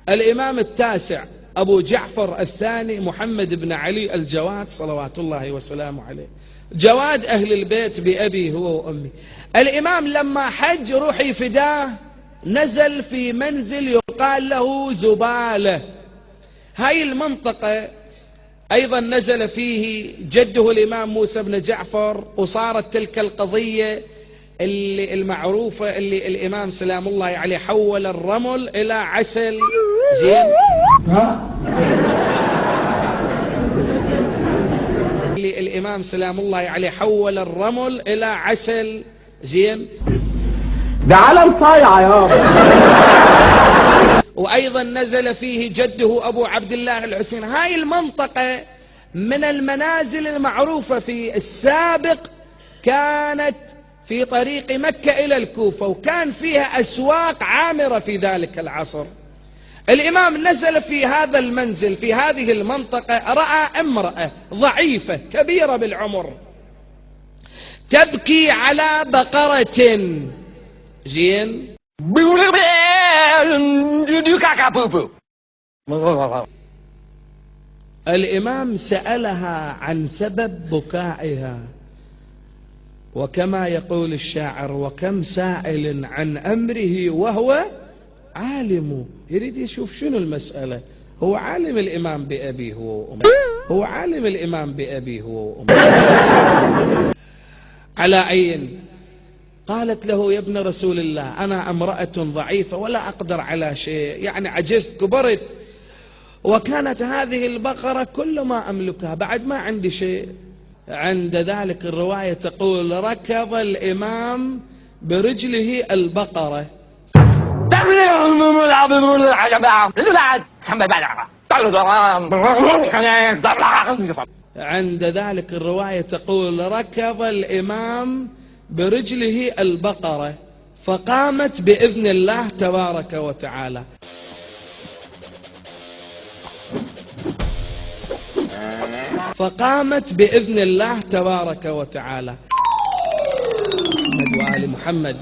الإمام التاسع أبو جعفر الثاني محمد بن علي الجواد صلوات الله وسلامه عليه، جواد أهل البيت بأبي هو وأمي. الإمام لما حج روحي فداه نزل في منزل يقال له زبالة. هاي المنطقة أيضا نزل فيه جده الإمام موسى بن جعفر، وصارت تلك القضية اللي المعروفة اللي الإمام سلام الله عليه حول الرمل إلى عسل. زين اللي الإمام سلام الله عليه حول الرمل إلى عسل. زين ده علم صايعة يابا. وأيضا نزل فيه جده أبو عبد الله الحسين. هاي المنطقة من المنازل المعروفة في السابق، كانت في طريق مكة إلى الكوفة، وكان فيها أسواق عامرة في ذلك العصر. الإمام نزل في هذا المنزل في هذه المنطقة، رأى امرأة ضعيفة كبيرة بالعمر تبكي على بقرة. زين الإمام سألها عن سبب بكائها، وكما يقول الشاعر: وكم سائل عن أمره وهو عالم. يريد يشوف شنو المسألة. هو عالم الإمام بأبيه وأمه، هو عالم الإمام بأبيه وأمه. على عين قالت له: يا ابن رسول الله، أنا امرأة ضعيفة ولا أقدر على شيء، يعني عجزت كبرت، وكانت هذه البقرة كل ما أملكها، بعد ما عندي شيء. عند ذلك الرواية تقول: ركض الإمام برجله البقرة. عند ذلك الرواية تقول: ركض الإمام برجله البقرة فقامت بإذن الله تبارك وتعالى. فقامت بإذن الله تبارك وتعالى. محمد وآل محمد.